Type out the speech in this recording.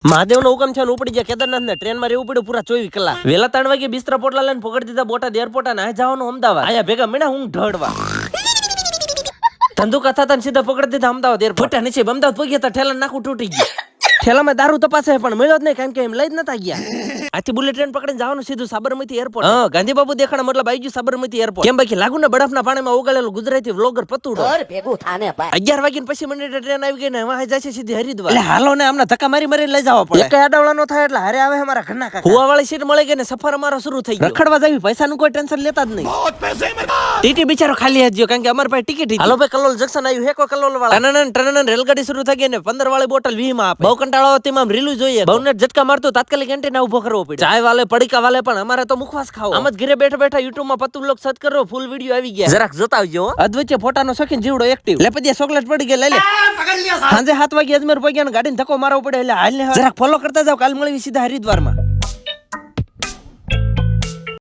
મહાદેવ નો હુકમ છે ઉપડી ગયા કેદારનાથ ને ટ્રેન માં રહેવું પડ્યું પૂરા 24 કલાક વેલા 3 વાગે બિસ્તરા પોટલા લઈને પકડી દીધા બોટાદ એરપોર્ટ ના જવાનું અમદાવાદ આયા ભેગા મેણા હું ઢળવા ધંધુ કથા તને સીધા પકડી દીધા અમદાવાદ એરપોર્ટ નીચે અમદાવાદ પહોંચ્યા તા ઠેલા નાખું તૂટી ગયું ઠેલામાં દારૂ તપાસે પણ મળ્યો જ નહીં કેમ કે એમ લઈ જ નતા ગયા આથી બુલેટ ટ્રેન પકડીને જવાનું સીધું સાબરમતી એરપોર્ટ ગાંધી બાપુ દેખાણા મતલબ આવી ગયું સાબરમતી એરપોર્ટ કેમ બાકી લાગુ ને બરફના પાણીમાં ઉગાડેલો ગુજરાતી વ્લોગર પતુડો ભેગું થાને ભાઈ 11 વાગ્યા પછી મિનિટે ટ્રેન આવી ગઈ ને વાહ જશે સીધી હરિદ્વાર એટલે હાલો ને આમને ધક્કા મારી મારી લઈ જવા પડે એક આડાવળા નો થાય એટલે હારે આવે અમારા ઘરના કાકા હુવાવાળી સીટ મળી ગઈ ને સફર અમારો શરૂ થઈ ગયો રખડવા જાવી પૈસાનું કોઈ ટેન્શન લેતા જ નહીં ટીટી બિચારો ખાલી હજ્યો કારણ કે અમાર પાસે ટિકિટ હાલો ભાઈ કલોલ જંકશન આવ્યું હેકો કલોલ વાળા ટનન રેલગાડી શરૂ થઈ ગઈ ને 15 વાળી બોટલ 20 માં આપે બહુ કંટાળો હતી માં રીલું જોઈએ બહુને ઝટકા મારતો તાત્કાલિક એન્ટીના ઉભો કરવો પડે ચાય વાલે પડીકા વાલે પણ અમારે તો મુખવાસ ખાવો આમ જ ઘરે બેઠા બેઠા YouTube માં પતું લોક સર્ચ કરો ફૂલ વિડિયો આવી ગયા જરાક જોતા આવજો અદ્વૈત ફોટાનો શોખીન જીવડો એક્ટિવ લે પછી ચોકલેટ પડી ગઈ લઈ લે સાંજે 7 વાગે અજમેર પગ્યા ને ગાડીને ધક્કો મારવો પડે એટલે હાલ ને જરાક ફોલો કરતા જાવ કાલ મળવી સીધા હરિદ્વારમાં